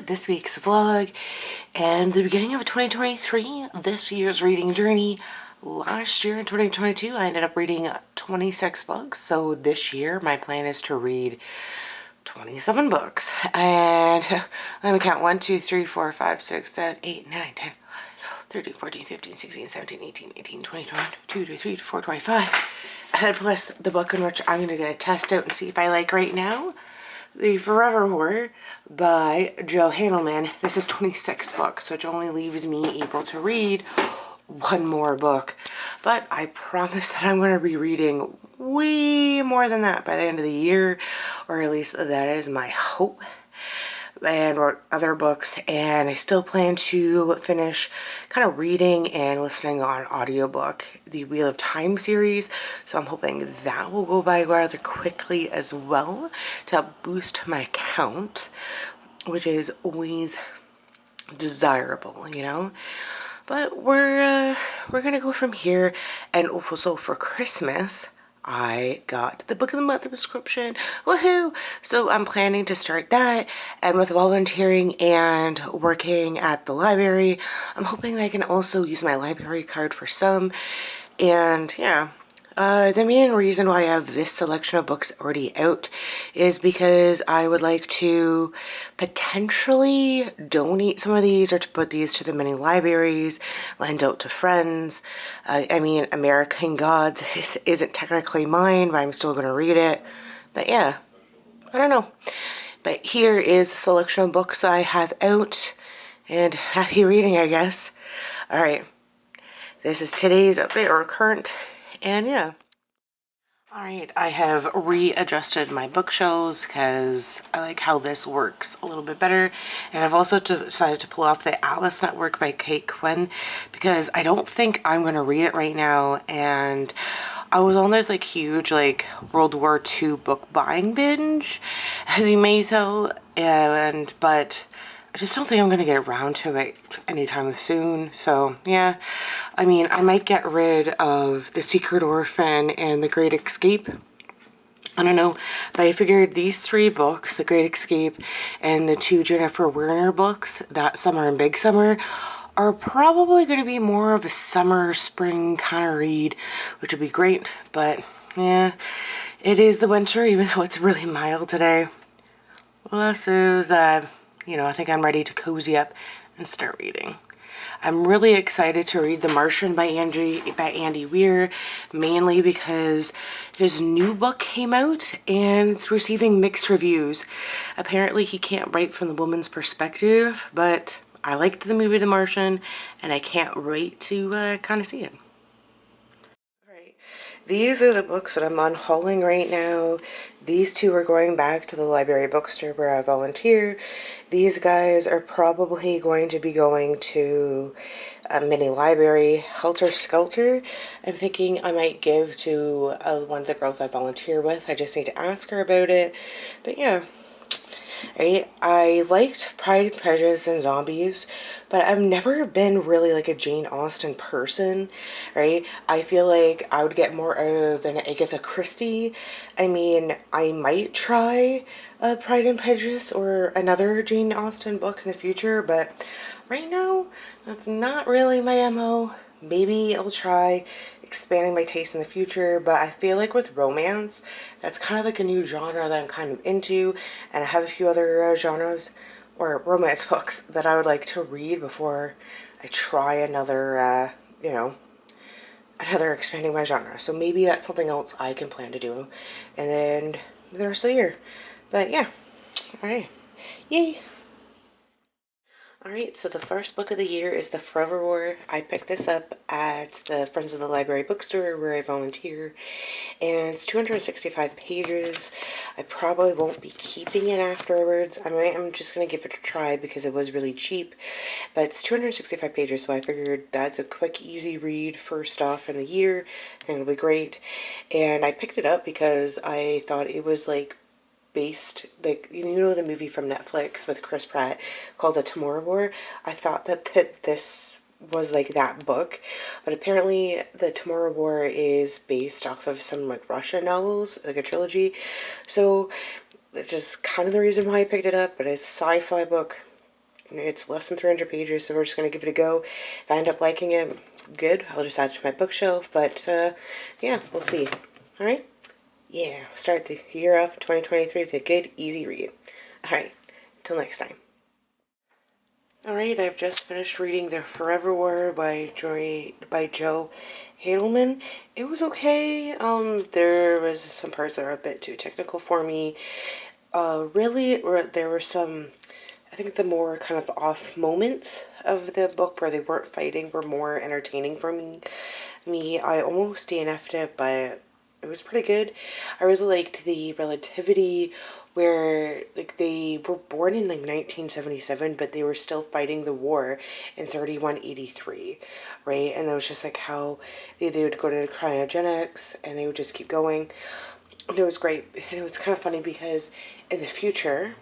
this week's vlog and the beginning of 2023, this year's reading journey. Last year in 2022, I ended up reading 26 books. So this year, my plan is to read 27 books. And let me count 1, 2, 3, 4, 5, 6, 7, 8, 9, 10, 13, 14, 15, 16, 17, 18, 19, 20, 21, 22, 23, 24, 25. And plus the book in which I'm going to test out and see if I like right now. The Forever War by Joe Handelman. This is 26 books, which only leaves me able to read one more book. But I promise that I'm going to be reading way more than that by the end of the year, or at least that is my hope. And or other books, and I still plan to finish kind of reading and listening on audiobook the Wheel of Time series, so I'm hoping that will go by rather quickly as well to help boost my count, which is always desirable, you know. But we're gonna go from here. And also for Christmas I got the book of the month subscription. Woohoo! So I'm planning to start that, and with volunteering and working at the library, I'm hoping I can also use my library card for some. And yeah, the main reason why I have this selection of books already out is because I would like to potentially donate some of these, or to put these to the many libraries, lend out to friends. I mean, American Gods isn't technically mine, but I'm still going to read it. But yeah, I don't know. But here is a selection of books I have out, and happy reading, I guess. Alright, this is today's update, or current. And yeah. Alright, I have readjusted my bookshelves because I like how this works a little bit better. And I've also decided to pull off the Alice Network by Kate Quinn because I don't think I'm going to read it right now. And I was on this like huge like World War II book buying binge, as you may tell, but I just don't think I'm going to get around to it anytime soon. So yeah, I mean, I might get rid of The Secret Orphan and The Great Escape. I don't know, but I figured these three books, The Great Escape and the two Jennifer Werner books, That Summer and Big Summer, are probably going to be more of a summer, spring kind of read, which would be great. But yeah, it is the winter, even though it's really mild today. Well, this is, you know, I think I'm ready to cozy up and start reading. I'm really excited to read The Martian by Andy Weir, mainly because his new book came out and it's receiving mixed reviews. Apparently he can't write from the woman's perspective, but I liked the movie The Martian and I can't wait to kind of see it. These are the books that I'm unhauling right now. These two are going back to the library bookstore where I volunteer. These guys are probably going to be going to a mini library, Helter Skelter. I'm thinking I might give to one of the girls I volunteer with. I just need to ask her about it. But yeah. Right? I liked Pride and Prejudice and Zombies, but I've never been really like a Jane Austen person, right? I feel like I would get more out of an Agatha Christie. I mean, I might try Pride and Prejudice or another Jane Austen book in the future, but right now, that's not really my MO. Maybe I'll try expanding my taste in the future, but I feel like with romance, that's kind of like a new genre that I'm kind of into, and I have a few other genres or romance books that I would like to read before I try another, you know, another expanding my genre. So maybe that's something else I can plan to do, and then the rest of the year. But yeah, alright, yay! Alright, so the first book of the year is The Forever War. I picked this up at the Friends of the Library bookstore where I volunteer, and it's 265 pages. I probably won't be keeping it afterwards. I'm just going to give it a try because it was really cheap, but it's 265 pages, so I figured that's a quick, easy read first off in the year. I think it'll be great, and I picked it up because I thought it was like based, like, you know, the movie from Netflix with Chris Pratt called The Tomorrow War. I thought that this was like that book, but apparently The Tomorrow War is based off of some like Russian novels, like a trilogy. So it's just kind of the reason why I picked it up. But it's a sci-fi book, It's less than 300 pages, so we're just going to give it a go. If I end up liking it, good. I'll just add it to my bookshelf, but yeah, we'll see. All right? Yeah, start the year off in 2023 with a good, easy read. All right, until next time. Alright, I've just finished reading The Forever War by Joe Hadelman. It was okay. There was some parts that are a bit too technical for me. Really, there were some, I think the more kind of off moments of the book where they weren't fighting were more entertaining for me. I almost DNF'd it, but it was pretty good. I really liked the relativity where like they were born in like 1977, but they were still fighting the war in 3183, right? And it was just like how they would go to cryogenics and they would just keep going. And it was great. And it was kind of funny because in the future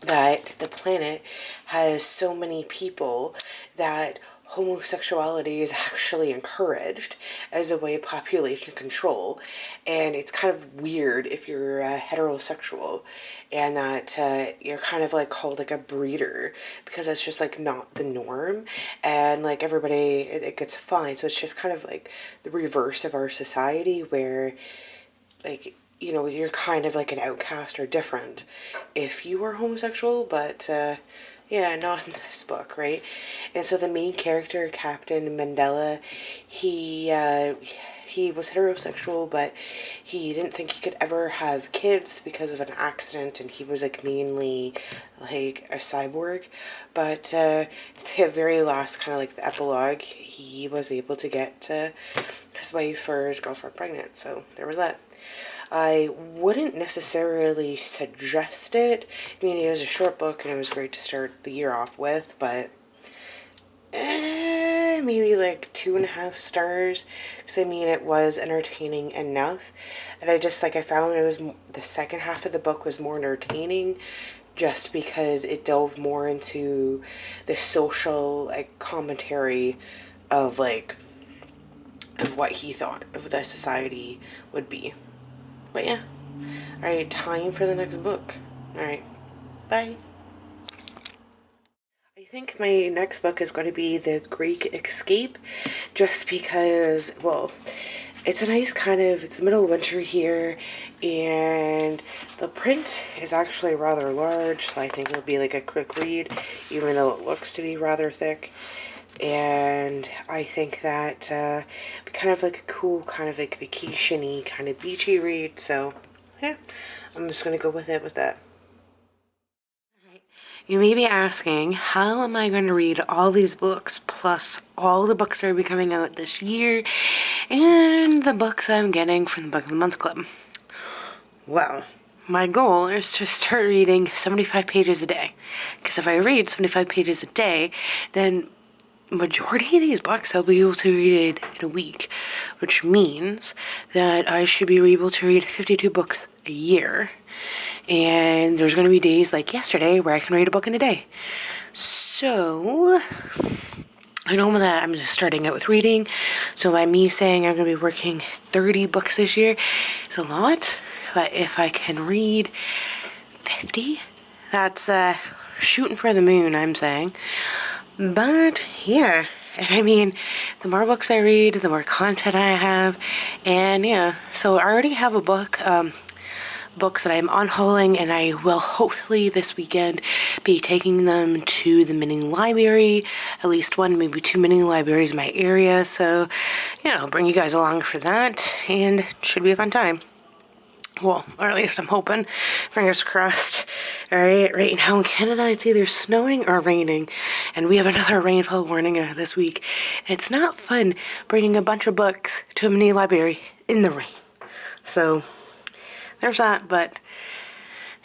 that the planet has so many people that homosexuality is actually encouraged as a way of population control, and it's kind of weird if you're heterosexual and that you're kind of like called like a breeder, because that's just like not the norm, and like everybody it gets fine. So it's just kind of like the reverse of our society where like, you know, you're kind of like an outcast or different if you were homosexual, but yeah, not in this book, right? And so the main character, Captain Mandela, he was heterosexual, but he didn't think he could ever have kids because of an accident, and he was like mainly like a cyborg. But the very last kind of like the epilogue, he was able to get his wife or his girlfriend pregnant. So there was that. I wouldn't necessarily suggest it. I mean, it was a short book and it was great to start the year off with, but maybe like 2.5 stars, because I mean it was entertaining enough, and I just like I found it was the second half of the book was more entertaining just because it delved more into the social like commentary of like of what he thought of the society would be. But yeah. Alright, time for the next book. Alright, bye. I think my next book is going to be The Greek Escape, just because, well, it's a nice kind of, it's the middle of winter here, and the print is actually rather large, so I think it'll be like a quick read, even though it looks to be rather thick. And I think that kind of like a cool kind of like vacation-y kind of beachy read, so yeah, I'm just gonna go with it with that. You may be asking, how am I going to read all these books plus all the books that will be coming out this year and the books I'm getting from the Book of the Month Club? Well, my goal is to start reading 75 pages a day, because if I read 75 pages a day, then majority of these books I'll be able to read in a week, which means that I should be able to read 52 books a year. And there's going to be days like yesterday where I can read a book in a day. So I know that I'm just starting out with reading. So by me saying I'm going to be working 30 books this year, it's a lot. But if I can read 50, that's shooting for the moon, I'm saying. But yeah, and I mean, the more books I read, the more content I have, and yeah, so I already have a book, books that I'm unhauling, and I will hopefully this weekend be taking them to the mini library, at least one, maybe 2 mini libraries in my area, so, you know, I'll bring you guys along for that, and it should be a fun time. Well, or at least I'm hoping. Fingers crossed. Alright, right now in Canada it's either snowing or raining. And we have another rainfall warning this week. And it's not fun bringing a bunch of books to a mini library in the rain. So, there's that, but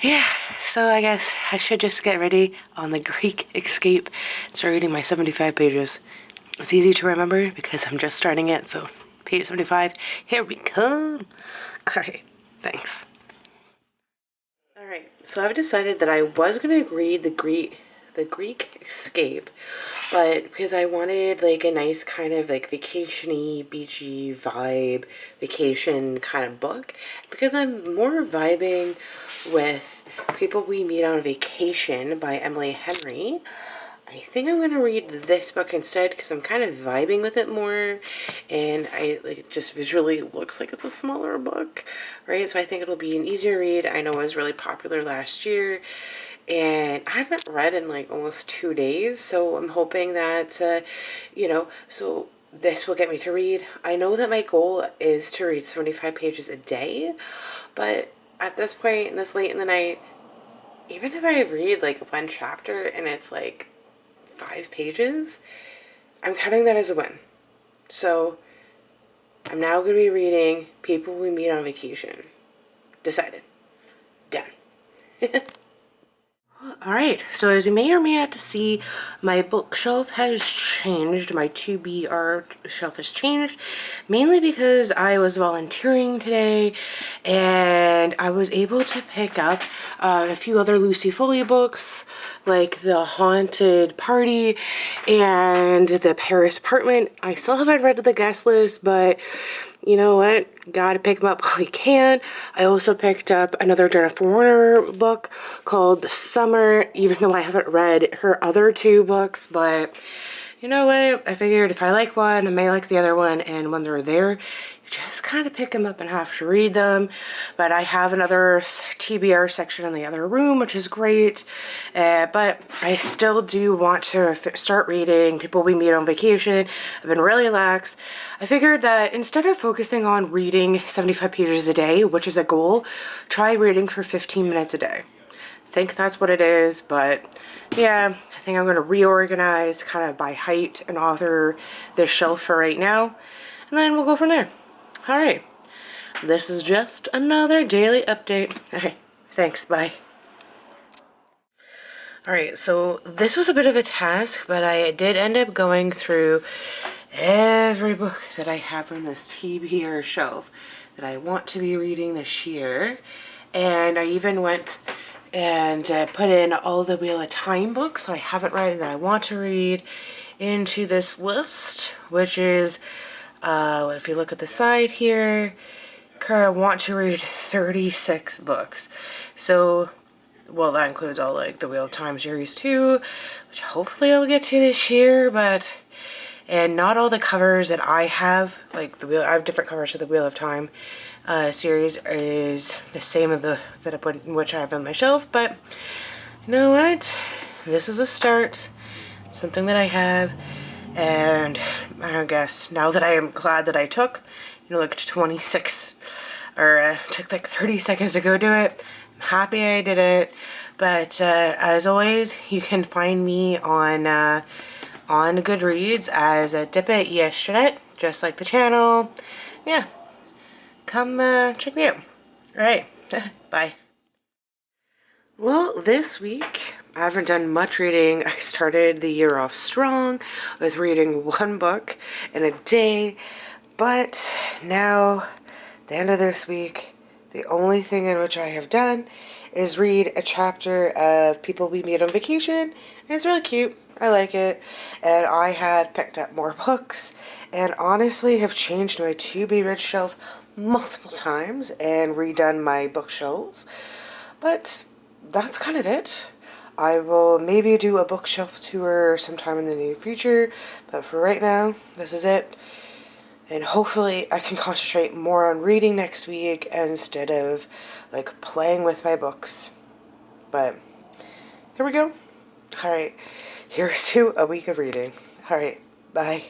yeah. So I guess I should just get ready on The Greek Escape. Start reading my 75 pages. It's easy to remember because I'm just starting it, so page 75, here we come. Alright. Thanks. Alright, so I've decided that I was going to read the Greek Escape, but because I wanted like a nice kind of like vacation-y, beachy vibe, vacation kind of book, because I'm more vibing with People We Meet on Vacation by Emily Henry, I think I'm gonna read this book instead because I'm kind of vibing with it more, and I like it just visually looks like it's a smaller book, right? So I think it'll be an easier read. I know it was really popular last year, and I haven't read in like almost 2 days, so I'm hoping that so this will get me to read. I know that my goal is to read 75 pages a day, but at this point, in this late in the night, even if I read like one chapter and it's like 5 pages, I'm counting that as a win. So I'm now going to be reading People We Meet on Vacation. Decided. Done. Alright, so as you may or may not see, my bookshelf has changed. My 2BR shelf has changed, mainly because I was volunteering today and I was able to pick up a few other Lucy Foley books, like The Haunted Party and The Paris Apartment. I still haven't read the guest list, but you know what? Gotta pick them up while you can. I also picked up another Jennifer Warner book called The Summer, even though I haven't read her other 2 books, but you know what? I figured if I like one, I may like the other one, and when they're there, you just kind of pick them up and have to read them. But I have another TBR section in the other room, which is great. But I still do want to start reading People We Meet on Vacation. I've been really lax. I figured that instead of focusing on reading 75 pages a day, which is a goal, try reading for 15 minutes a day. I think that's what it is, but yeah, I think I'm going to reorganize kind of by height and author this shelf for right now, and then we'll go from there. All right, this is just another daily update. Okay, thanks, bye. All right, so this was a bit of a task, but I did end up going through every book that I have on this TBR shelf that I want to be reading this year, and I even went and put in all the Wheel of Time books I haven't read and that I want to read into this list, which is, if you look at the side here, I want to read 36 books. So, well, that includes all like the Wheel of Time series too, which hopefully I'll get to this year, but, and not all the covers that I have, like I have different covers for the Wheel of Time series is the same as which I have on my shelf, but you know what? This is a start, something that I have, and I guess now that I am glad that I took, like 26, or took like 30 seconds to go do it, I'm happy I did it, but as always, you can find me on Goodreads as a E.S.Jennette, just like the channel. Yeah. Come check me out. All right, bye. Well, this week I haven't done much reading. I started the year off strong with reading 1 book in a day, but now, the end of this week, the only thing in which I have done is read a chapter of People We Meet on Vacation, and it's really cute. I like it, and I have picked up more books, and honestly have changed my to-be-read shelf multiple times and redone my bookshelves, but that's kind of it. I will maybe do a bookshelf tour sometime in the near future, but for right now, this is it, and hopefully I can concentrate more on reading next week instead of like playing with my books. But here we go. Alright, here's to a week of reading. Alright, bye.